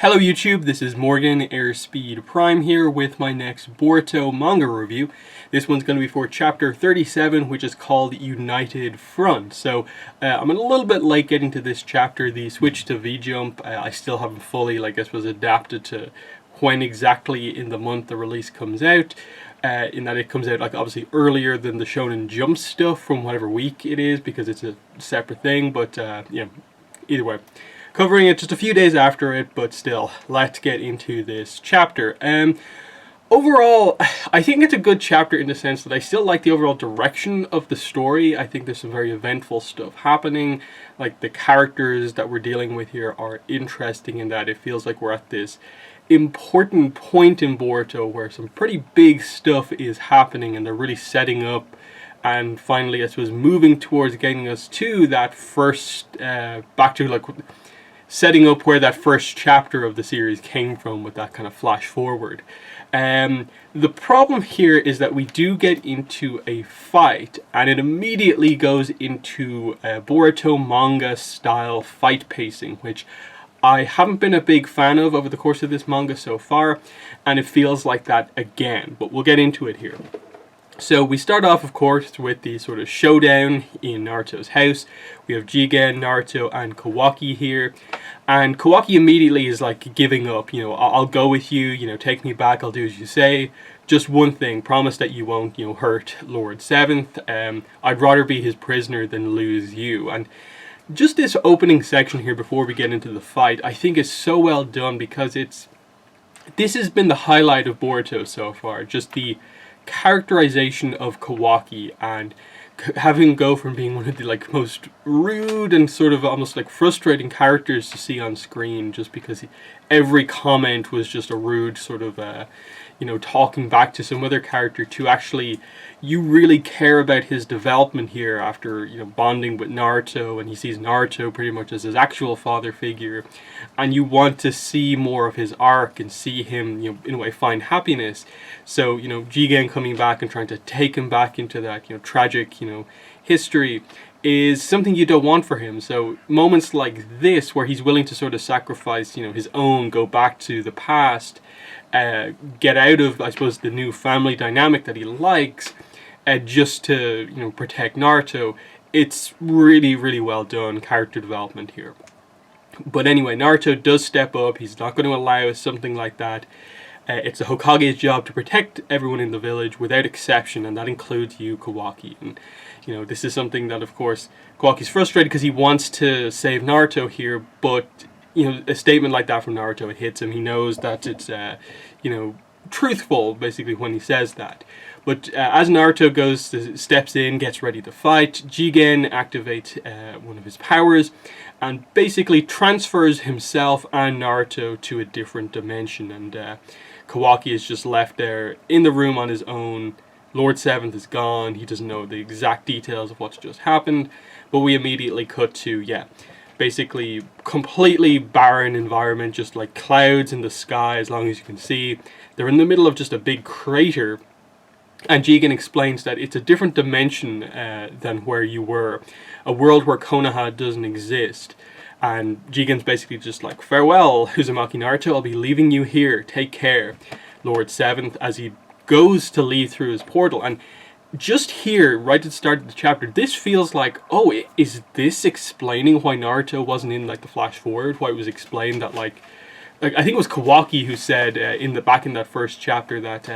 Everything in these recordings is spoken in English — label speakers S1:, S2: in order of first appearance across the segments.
S1: Hello YouTube, this is Morgan Airspeed Prime here with my next Boruto manga review. This one's going to be for chapter 37, which is called United Front. So I'm a little bit late getting to this chapter. The switch to V-Jump, I still haven't fully, adapted to when exactly in the month the release comes out. In that it comes out obviously earlier than the Shonen Jump stuff from whatever week it is, because it's a separate thing, but yeah, either way. Covering it just a few days after it, but still, let's get into this chapter. Overall, I think it's a good chapter in the sense that I still like the overall direction of the story. I think there's some very eventful stuff happening. Like, the characters that we're dealing with here are interesting in that it feels like we're at this important point in Boruto where some pretty big stuff is happening and they're really setting up and finally, I suppose, moving towards getting us to that first, back to setting up where that first chapter of the series came from with that kind of flash forward. The problem here is that we do get into a fight and it immediately goes into Boruto Manga style fight pacing, which I haven't been a big fan of over the course of this manga so far, and it feels like that again, but we'll get into it here. So we start off, of course, with the sort of showdown in Naruto's house. We have Jigen, Naruto, and Kawaki here. And Kawaki immediately is like giving up. You know, I'll go with you, you know, take me back, I'll do as you say. Just one thing, promise that you won't, you know, hurt Lord Seventh. I'd rather be his prisoner than lose you. And just this opening section here before we get into the fight, I think is so well done because this has been the highlight of Boruto so far. Just the characterization of Kawaki and having him go from being one of the most rude and sort of almost frustrating characters to see on screen, just because every comment was just a rude sort of talking back to some other character, to actually you really care about his development here after bonding with Naruto, and he sees Naruto pretty much as his actual father figure, and you want to see more of his arc and see him in a way find happiness. So Jigen coming back and trying to take him back into that tragic history is something you don't want for him. So moments like this where he's willing to sort of sacrifice his own, go back to the past, get out of, I suppose, the new family dynamic that he likes, just to protect Naruto. It's really, really well done character development here. But anyway, Naruto does step up. He's not going to allow something like that. It's the Hokage's job to protect everyone in the village without exception, and that includes you, Kawaki. And this is something that, of course, Kawaki's frustrated because he wants to save Naruto here, but a statement like that from Naruto, it hits him. He knows that it's truthful, basically, when he says that. But as Naruto steps in, gets ready to fight, Jigen activates one of his powers and basically transfers himself and Naruto to a different dimension. And Kawaki is just left there in the room on his own. Lord Seventh is gone. He doesn't know the exact details of what's just happened. But we immediately cut to, basically completely barren environment, just like clouds in the sky as long as you can see. They're in the middle of just a big crater, and Jigen explains that it's a different dimension than where you were, a world where Konoha doesn't exist. And Jigen's basically just like, farewell Uzumaki Naruto, I'll be leaving you here, take care, Lord Seventh, as he goes to leave through his portal. And just here, right at the start of the chapter, this feels like, oh, is this explaining why Naruto wasn't in the flash forward? Why it was explained that I think it was Kawaki who said back in that first chapter that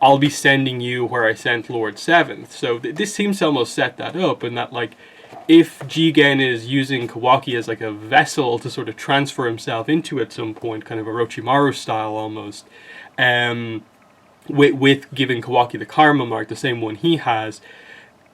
S1: I'll be sending you where I sent Lord Seventh. So this seems to almost set that up, and that if Jigen is using Kawaki as a vessel to sort of transfer himself into at some point, kind of Orochimaru style almost, with giving Kawaki the karma mark, the same one he has,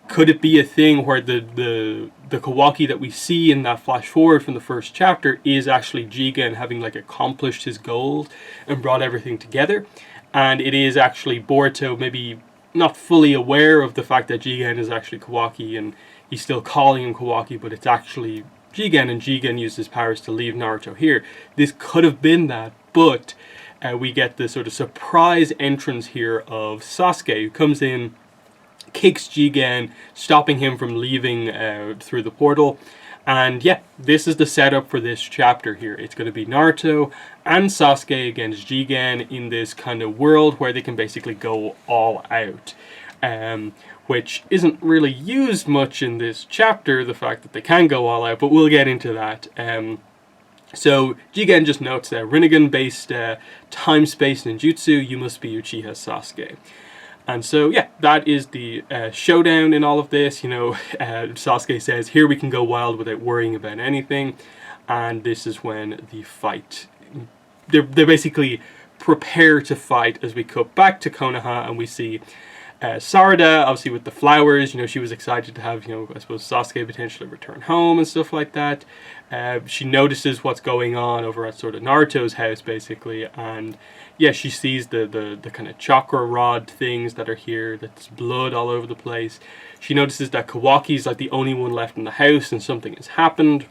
S1: could it be a thing where the Kawaki that we see in that flash forward from the first chapter is actually Jigen having accomplished his goals and brought everything together, and it is actually Boruto maybe not fully aware of the fact that Jigen is actually Kawaki and he's still calling him Kawaki, but it's actually Jigen, and Jigen used his powers to leave Naruto here. This could have been that, but we get the sort of surprise entrance here of Sasuke, who comes in, kicks Jigen, stopping him from leaving through the portal, And yeah, this is the setup for this chapter here. It's going to be Naruto and Sasuke against Jigen in this kind of world where they can basically go all out. Which isn't really used much in this chapter, the fact that they can go all out, but we'll get into that. So Jigen just notes that Rinnegan-based time-space ninjutsu, you must be Uchiha Sasuke. And so, yeah, that is the showdown in all of this. You know, Sasuke says, here we can go wild without worrying about anything. And this is when the fight, they basically prepare to fight as we cut back to Konoha and we see Sarada, obviously with the flowers. You know, she was excited to have, you know, I suppose Sasuke potentially return home and stuff like that. She notices what's going on over at sort of Naruto's house, basically, and yeah, she sees the kind of chakra rod things that are here, that's blood all over the place. She notices that Kawaki's like the only one left in the house and something has happened.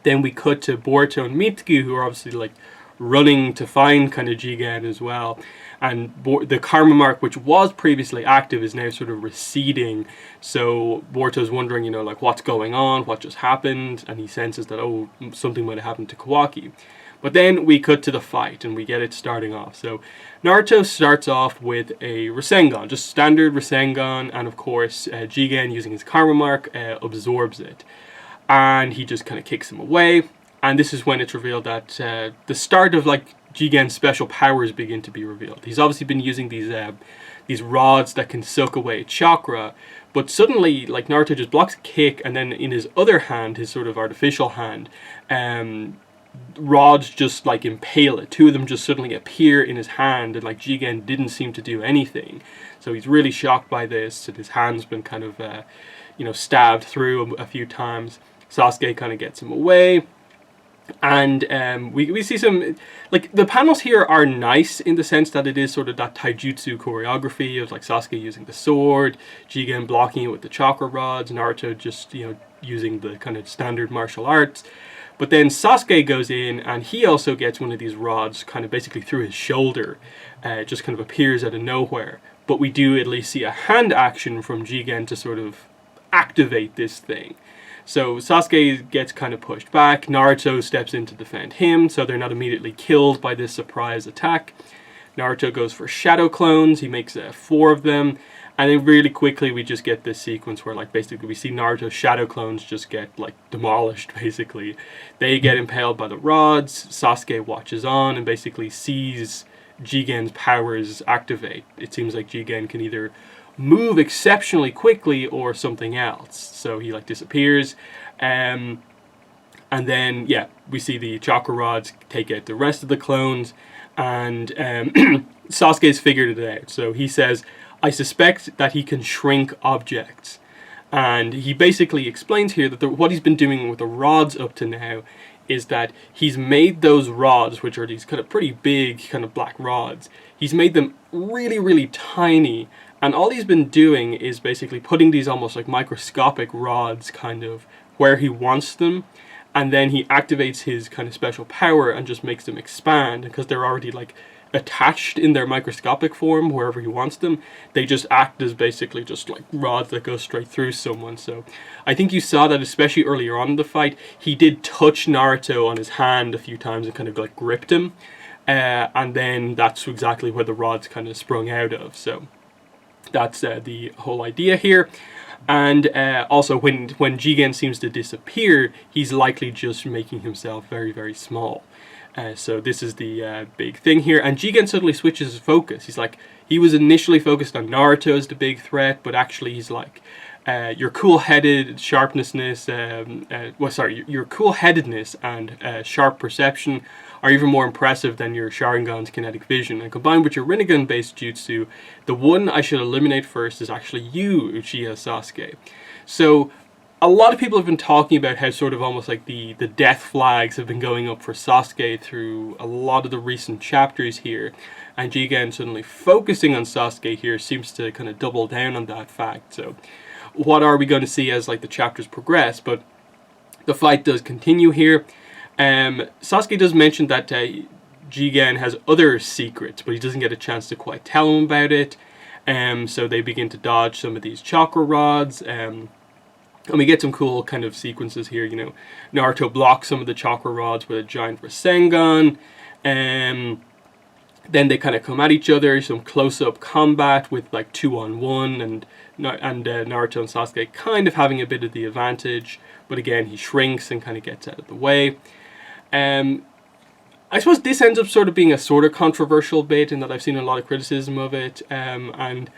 S1: Then we cut to Boruto and Mitsuki, who are obviously like running to find kind of Jigen as well. And the karma mark, which was previously active, is now sort of receding. So Boruto's wondering, you know, like what's going on, what just happened, and he senses that, oh, something might have happened to Kawaki. But then we cut to the fight, and we get it starting off. So Naruto starts off with a Rasengan, just standard Rasengan, and of course Jigen, using his karma mark, absorbs it. And he just kind of kicks him away. And this is when it's revealed that the start of like Jigen's special powers begin to be revealed. He's obviously been using these rods that can soak away chakra, but suddenly like Naruto just blocks a kick, and then in his other hand, his sort of artificial hand, rods just like impale it. Two of them just suddenly appear in his hand, and like Jigen didn't seem to do anything. So he's really shocked by this, and his hand's been kind of you know, stabbed through a few times. Sasuke kind of gets him away. And we see some, like, the panels here are nice in the sense that it is sort of that taijutsu choreography of like Sasuke using the sword, Jigen blocking it with the chakra rods, Naruto just, you know, using the kind of standard martial arts. But then Sasuke goes in and he also gets one of these rods kind of basically through his shoulder. It just kind of appears out of nowhere. But we do at least see a hand action from Jigen to sort of activate this thing. So Sasuke gets kind of pushed back, Naruto steps in to defend him, so they're not immediately killed by this surprise attack. Naruto goes for shadow clones, he makes 4 of them, and then really quickly we just get this sequence where like basically we see Naruto's shadow clones just get like demolished basically. They get impaled by the rods, Sasuke watches on and basically sees Jigen's powers activate. It seems like Jigen can either move exceptionally quickly or something else, so he like disappears, and then yeah, we see the chakra rods take out the rest of the clones, and Sasuke's figured it out. So he says, I suspect that he can shrink objects, and he basically explains here that what he's been doing with the rods up to now is that he's made those rods, which are these kind of pretty big kind of black rods, he's made them really, really tiny. And all he's been doing is basically putting these almost like microscopic rods kind of where he wants them. And then he activates his kind of special power and just makes them expand. Because they're already like attached in their microscopic form wherever he wants them. They just act as basically just like rods that go straight through someone. So I think you saw that especially earlier on in the fight. He did touch Naruto on his hand a few times and kind of like gripped him. And then that's exactly where the rods kind of sprung out of. So that's the whole idea here. And also when Jigen seems to disappear, he's likely just making himself very, very small. So this is the big thing here. And Jigen suddenly switches his focus. He's like, he was initially focused on Naruto as the big threat, but actually he's like, your cool-headed sharpness, your cool-headedness and sharp perception are even more impressive than your Sharingan's kinetic vision. And combined with your Rinnegan-based jutsu, the one I should eliminate first is actually you, Uchiha Sasuke. So a lot of people have been talking about how sort of almost like the death flags have been going up for Sasuke through a lot of the recent chapters here. And Jigen suddenly focusing on Sasuke here seems to kind of double down on that fact. So what are we going to see as like the chapters progress? But the fight does continue here. Sasuke does mention that Jigen has other secrets, but he doesn't get a chance to quite tell him about it. So they begin to dodge some of these chakra rods. And we get some cool kind of sequences here, you know. Naruto blocks some of the chakra rods with a giant Rasengan. Then they kind of come at each other, some close-up combat with like 2-on-1, and Naruto and Sasuke kind of having a bit of the advantage. But again, he shrinks and kind of gets out of the way. I suppose this ends up sort of being a sort of controversial bit in that I've seen a lot of criticism of it, and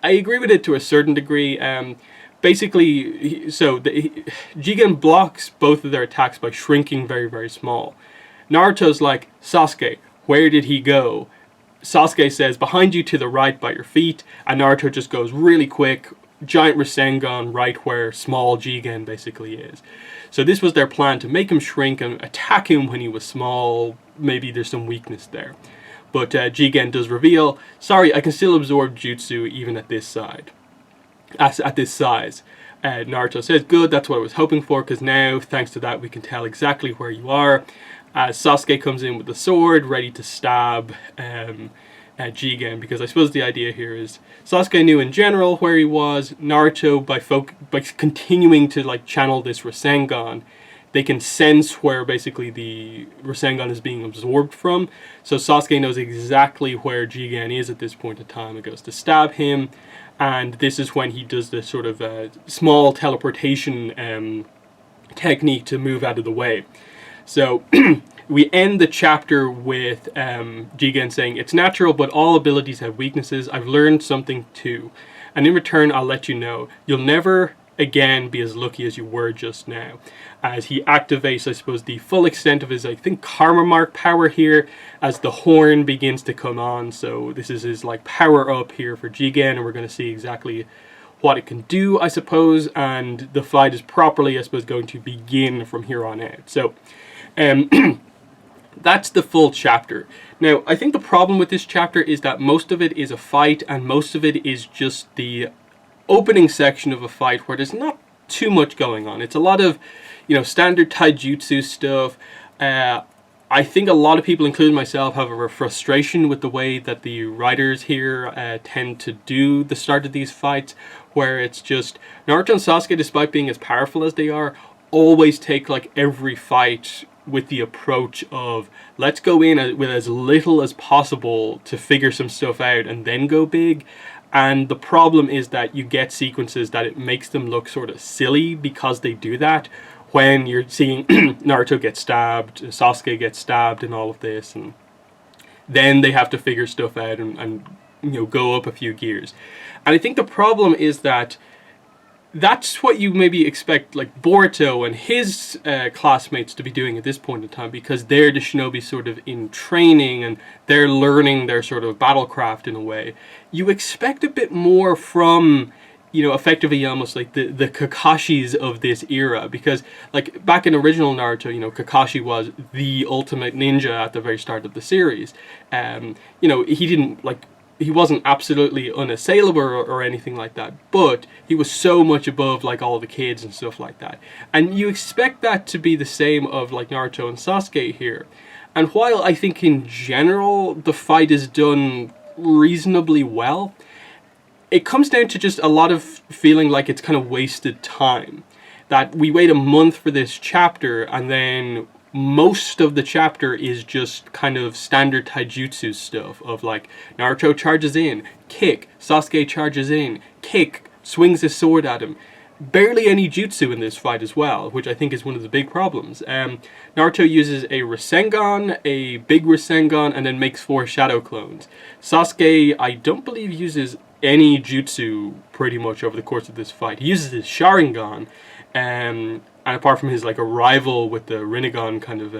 S1: I agree with it to a certain degree. Basically, Jigen blocks both of their attacks by shrinking very, very small. Naruto's like, Sasuke, where did he go? Sasuke says, behind you to the right by your feet, and Naruto just goes really quick, giant Rasengan right where small Jigen basically is. So this was their plan, to make him shrink and attack him when he was small. Maybe there's some weakness there. But Jigen does reveal, sorry, I can still absorb jutsu even at this size. Naruto says, good, that's what I was hoping for, because now, thanks to that, we can tell exactly where you are. As Sasuke comes in with the sword, ready to stab Jigen, because I suppose the idea here is Sasuke knew in general where he was. Naruto, by continuing to like channel this Rasengan, they can sense where basically the Rasengan is being absorbed from. So Sasuke knows exactly where Jigen is at this point in time and goes to stab him. And this is when he does this sort of small teleportation technique to move out of the way. So we end the chapter with Jigen saying, it's natural, but all abilities have weaknesses. I've learned something too. And in return, I'll let you know. You'll never again be as lucky as you were just now. As he activates, I suppose, the full extent of his, I think, Karma Mark power here as the horn begins to come on. So this is his like power up here for Jigen, and we're going to see exactly what it can do, I suppose. And the fight is properly, I suppose, going to begin from here on out. So that's the full chapter. Now, I think the problem with this chapter is that most of it is a fight, and most of it is just the opening section of a fight where there's not too much going on. It's a lot of, you know, standard taijutsu stuff. I think a lot of people, including myself, have a frustration with the way that the writers here tend to do the start of these fights, where it's just Naruto and Sasuke, despite being as powerful as they are, always take like every fight with the approach of let's go in with as little as possible to figure some stuff out and then go big. And the problem is that you get sequences that it makes them look sort of silly because they do that. When you're seeing Naruto get stabbed, Sasuke gets stabbed and all of this, and then they have to figure stuff out and you know, go up a few gears. And I think the problem is that that's what you maybe expect like Boruto and his classmates to be doing at this point in time, because they're the shinobi sort of in training and they're learning their sort of battlecraft in a way. You expect a bit more from, you know, effectively almost like the Kakashis of this era, because like back in original Naruto, you know, Kakashi was the ultimate ninja at the very start of the series. You know, he wasn't absolutely unassailable or anything like that, but he was so much above like all the kids and stuff like that. And you expect that to be the same of like Naruto and Sasuke here. And while I think in general the fight is done reasonably well, it comes down to just a lot of feeling like it's kind of wasted time. That we wait a month for this chapter, and then most of the chapter is just kind of standard taijutsu stuff of like Naruto charges in, kick, Sasuke charges in, kick, swings his sword at him. Barely any jutsu in this fight as well, which I think is one of the big problems. Naruto uses a Rasengan, a big Rasengan, and then makes 4 shadow clones. Sasuke, I don't believe, uses any jutsu pretty much over the course of this fight. He uses his Sharingan, and apart from his like arrival with the Rinnegan kind of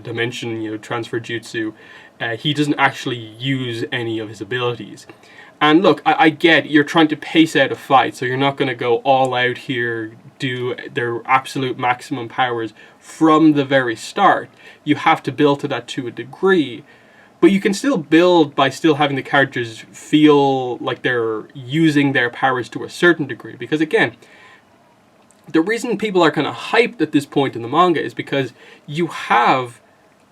S1: dimension, transfer jutsu, he doesn't actually use any of his abilities. And look, I get you're trying to pace out a fight, so you're not going to go all out here, do their absolute maximum powers from the very start. You have to build to that to a degree. But you can still build by still having the characters feel like they're using their powers to a certain degree. Because again, the reason people are kind of hyped at this point in the manga is because you have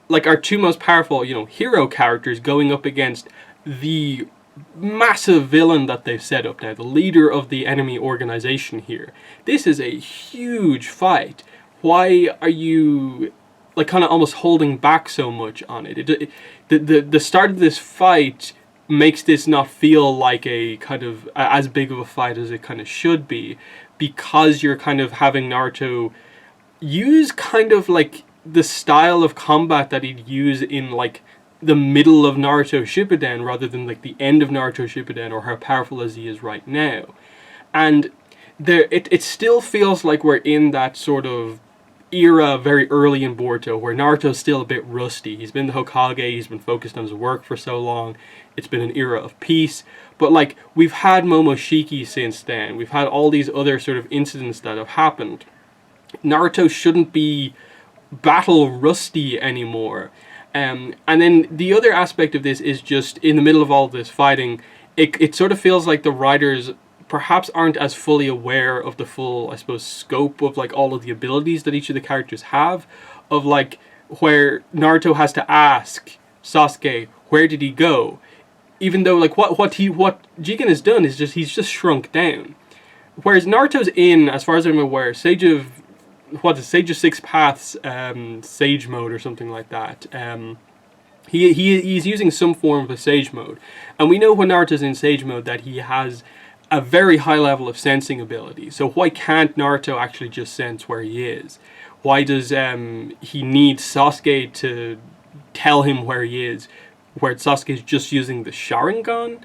S1: like our 2 most powerful, hero characters going up against the massive villain that they've set up now, the leader of the enemy organization here. This is a huge fight. Why are you like kind of almost holding back so much on it? The start of this fight makes this not feel like a kind of as big of a fight as it kind of should be, because you're kind of having Naruto use kind of like the style of combat that he'd use in like the middle of Naruto Shippuden rather than like the end of Naruto Shippuden, or how powerful as he is right now. And it still feels like we're in that sort of era very early in Boruto where Naruto's still a bit rusty. He's been the Hokage, he's been focused on his work for so long, it's been an era of peace, but like we've had Momoshiki since then, we've had all these other sort of incidents that have happened. Naruto shouldn't be battle rusty anymore. And then the other aspect of this is just in the middle of all this fighting, it sort of feels like the writers perhaps aren't as fully aware of the full, I suppose, scope of like all of the abilities that each of the characters have, of like where Naruto has to ask Sasuke, where did he go? Even though like what Jigen has done is he's just shrunk down. Whereas Naruto's in, as far as I'm aware, Sage of Six Paths, Sage mode or something like that. He's using some form of a Sage mode, and we know when Naruto's in Sage mode that he has a very high level of sensing ability. So why can't Naruto actually just sense where he is? Why does he need Sasuke to tell him where he is, where Sasuke's just using the Sharingan?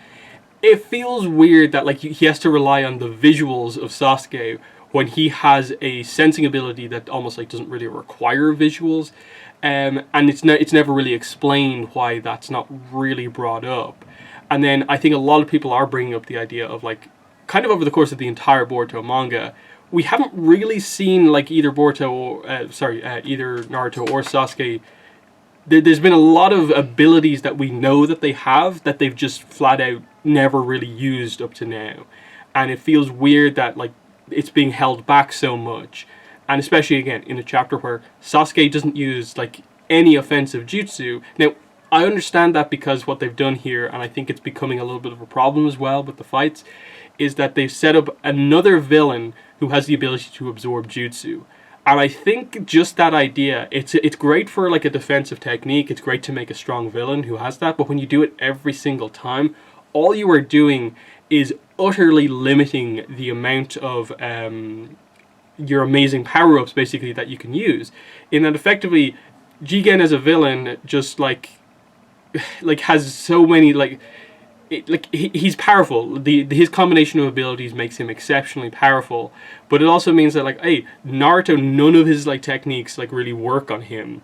S1: It feels weird that like he has to rely on the visuals of Sasuke when he has a sensing ability that almost like doesn't really require visuals, and it's never really explained why that's not really brought up. And then I think a lot of people are bringing up the idea of like, kind of over the course of the entire Boruto manga, we haven't really seen like either Naruto or Sasuke. There's been a lot of abilities that we know that they have that they've just flat out never really used up to now, and it feels weird that like it's being held back so much, and especially again in a chapter where Sasuke doesn't use like any offensive jutsu. Now I understand that because what they've done here, and I think it's becoming a little bit of a problem as well with the fights, is that they've set up another villain who has the ability to absorb jutsu. And I think just that idea, it's great for like a defensive technique, it's great to make a strong villain who has that, but when you do it every single time, all you are doing is utterly limiting the amount of your amazing power-ups basically that you can use. In that effectively, Jigen as a villain just like has so many he's powerful. His combination of abilities makes him exceptionally powerful, but it also means that like, hey, Naruto, none of his like techniques like really work on him.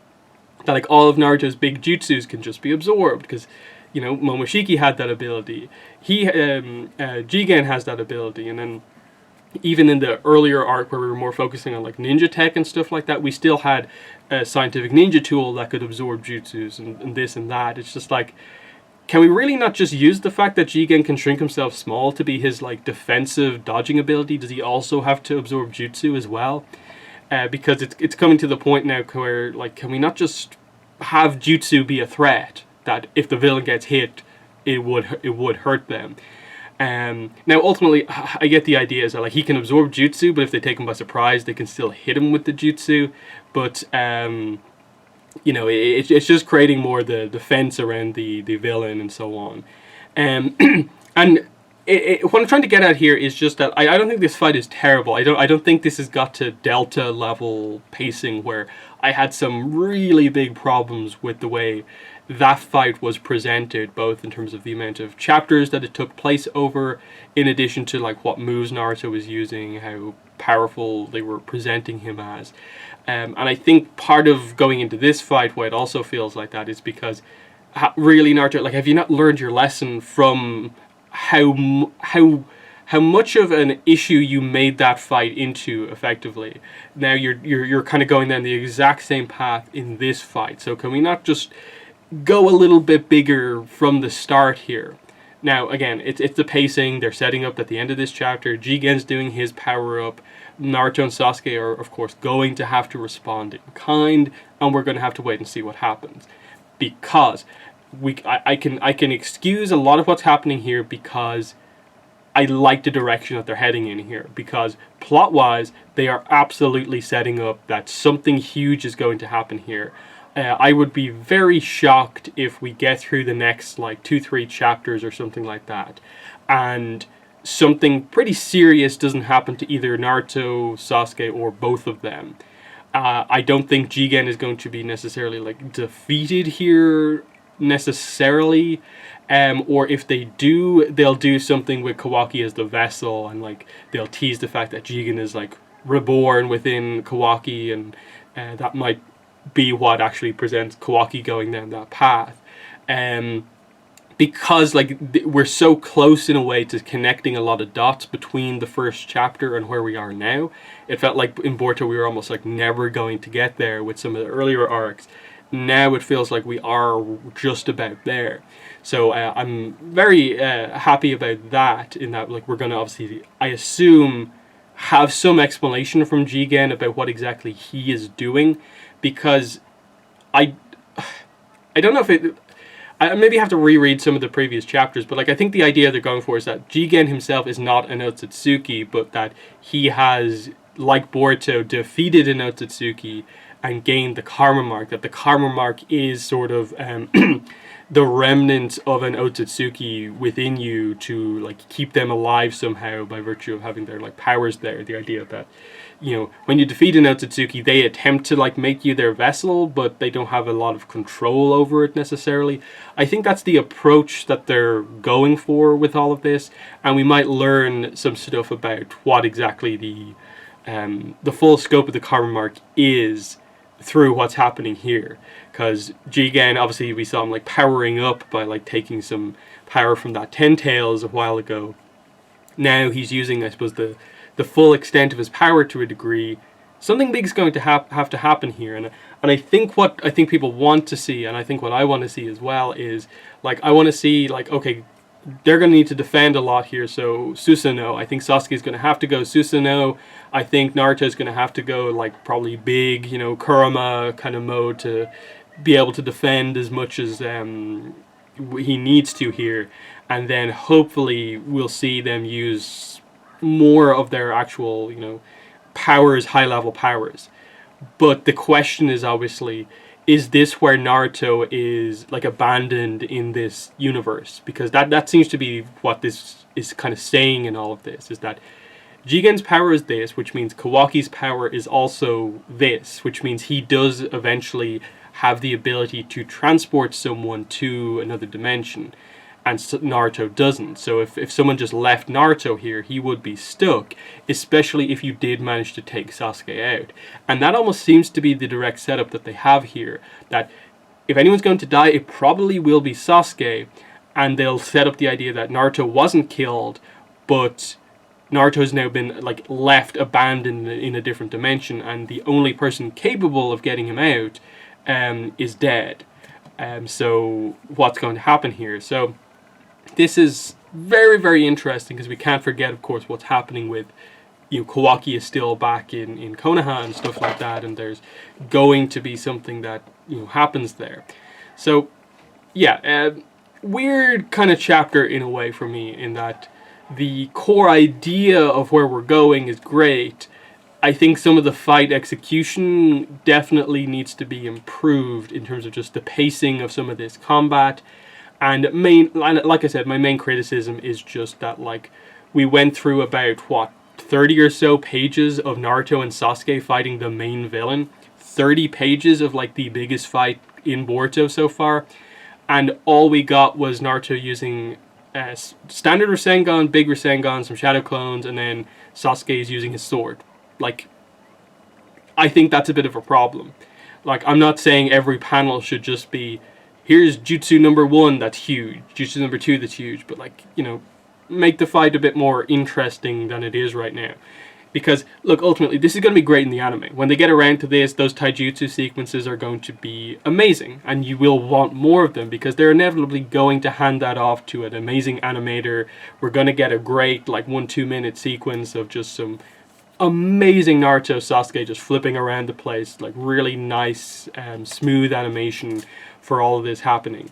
S1: That like all of Naruto's big jutsus can just be absorbed because, you know, Momoshiki had that ability. Jigen has that ability, and then even in the earlier arc where we were more focusing on like ninja tech and stuff like that, we still had a scientific ninja tool that could absorb jutsus and this and that. It's just like, can we really not just use the fact that Jigen can shrink himself small to be his like defensive dodging ability? Does he also have to absorb jutsu as well? Because it's coming to the point now where like, can we not just have jutsu be a threat that if the villain gets hit, it would hurt them? Now ultimately, I get the idea is that like he can absorb jutsu, but if they take him by surprise, they can still hit him with the jutsu. But you know, it's just creating more the defense around the villain and so on. And what I'm trying to get at here is just that I don't think this fight is terrible. I don't think this has got to Delta level pacing where I had some really big problems with the way that fight was presented, both in terms of the amount of chapters that it took place over, in addition to like what moves Naruto was using, how powerful they were presenting him as. And I think part of going into this fight, why it also feels like that, is because really, Naruto, like, have you not learned your lesson from how much of an issue you made that fight into effectively? Now you're kind of going down the exact same path in this fight. So can we not just go a little bit bigger from the start here? Now again, it's the pacing. They're setting up at the end of this chapter, Jigen's doing his power up. Naruto and Sasuke are, of course, going to have to respond in kind, and we're going to have to wait and see what happens. Because I can excuse a lot of what's happening here because I like the direction that they're heading in here, because plot-wise, they are absolutely setting up that something huge is going to happen here. I would be very shocked if we get through the next like 2-3 chapters or something like that, and something pretty serious doesn't happen to either Naruto, Sasuke, or both of them. I don't think Jigen is going to be necessarily like defeated here necessarily, or if they do, they'll do something with Kawaki as the vessel, and like they'll tease the fact that Jigen is like reborn within Kawaki, and that might be what actually presents Kawaki going down that path. Because like we're so close in a way to connecting a lot of dots between the first chapter and where we are now. It felt like in Boruto we were almost like never going to get there with some of the earlier arcs. Now it feels like we are just about there. So I'm very happy about that, in that like we're going to obviously, I assume, have some explanation from Jigen about what exactly he is doing, because I don't know if it... I maybe have to reread some of the previous chapters, but like I think the idea they're going for is that Jigen himself is not an Otsutsuki, but that he has, like Boruto, defeated an Otsutsuki and gained the Karma Mark. That the Karma Mark is sort of the remnant of an Otsutsuki within you, to like keep them alive somehow by virtue of having their like powers there. The idea that, you know, when you defeat an Otsutsuki, they attempt to like make you their vessel, but they don't have a lot of control over it necessarily. I think that's the approach that they're going for with all of this, and we might learn some stuff about what exactly the full scope of the Karma Mark is through what's happening here. Because Jigen, obviously we saw him like powering up by like taking some power from that Ten Tails a while ago. Now he's using, I suppose, the full extent of his power to a degree. Something big's going to have to happen here, and I think what I think people want to see, and I think what I want to see as well, is like I want to see like, okay, they're going to need to defend a lot here, so Susanoo. I think Sasuke's going to have to go Susanoo. I think Naruto's going to have to go like probably big, you know, Kurama kind of mode to be able to defend as much as he needs to here, and then hopefully we'll see them use more of their actual, you know, powers, high level powers. But the question is obviously, is this where Naruto is like abandoned in this universe? Because that seems to be what this is kind of saying in all of this, is that Jigen's power is this, which means Kawaki's power is also this, which means he does eventually have the ability to transport someone to another dimension, and Naruto doesn't. So if someone just left Naruto here, he would be stuck, especially if you did manage to take Sasuke out. And that almost seems to be the direct setup that they have here, that if anyone's going to die, it probably will be Sasuke, and they'll set up the idea that Naruto wasn't killed, but Naruto's now been like left abandoned in a different dimension, and the only person capable of getting him out is dead. So what's going to happen here? So this is very, very interesting, because we can't forget, of course, what's happening with, you know, Kawaki is still back in Konoha and stuff like that, and there's going to be something that, you know, happens there. So yeah, weird kind of chapter in a way for me, in that the core idea of where we're going is great. I think some of the fight execution definitely needs to be improved in terms of just the pacing of some of this combat. And like I said, my main criticism is just that, like, we went through about, what, 30 or so pages of Naruto and Sasuke fighting the main villain. 30 pages of, like, the biggest fight in Boruto so far. And all we got was Naruto using standard Rasengan, big Rasengan, some Shadow Clones, and then Sasuke is using his sword. Like, I think that's a bit of a problem. Like, I'm not saying every panel should just be, here's Jutsu number 1 that's huge, Jutsu number 2 that's huge, but, like, you know, make the fight a bit more interesting than it is right now. Because, look, ultimately, this is going to be great in the anime. When they get around to this, those taijutsu sequences are going to be amazing, and you will want more of them, because they're inevitably going to hand that off to an amazing animator. We're going to get a great, like, 1-2 minute sequence of just some amazing Naruto Sasuke just flipping around the place, like really nice smooth animation for all of this happening.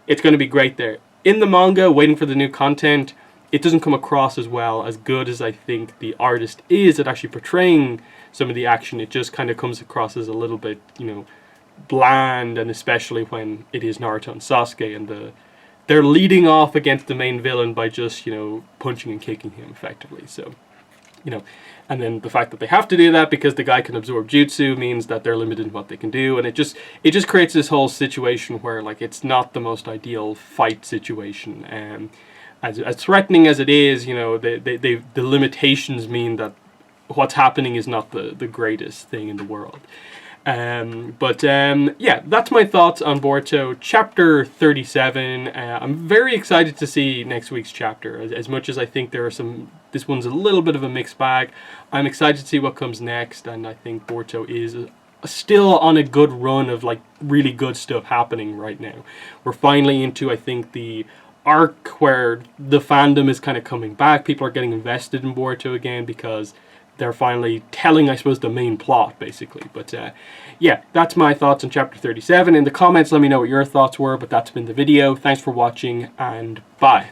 S1: it's going to be great there. In the manga, waiting for the new content, it doesn't come across as well, as good as I think the artist is at actually portraying some of the action. It just kind of comes across as a little bit, you know, bland, and especially when it is Naruto and Sasuke, and they're leading off against the main villain by just, you know, punching and kicking him effectively. So, you know, and then the fact that they have to do that because the guy can absorb jutsu means that they're limited in what they can do, and it just creates this whole situation where, like, it's not the most ideal fight situation. And as threatening as it is, you know, the limitations mean that what's happening is not the greatest thing in the world. Yeah, that's my thoughts on Boruto chapter 37. I'm very excited to see next week's chapter. As much as I think this one's a little bit of a mixed bag, I'm excited to see what comes next, and I think Boruto is still on a good run of, like, really good stuff happening right now. We're finally into, I think, the arc where the fandom is kind of coming back. People are getting invested in Boruto again because they're finally telling, I suppose, the main plot, basically. But yeah, that's my thoughts on chapter 37. In the comments, let me know what your thoughts were, but that's been the video. Thanks for watching, and bye.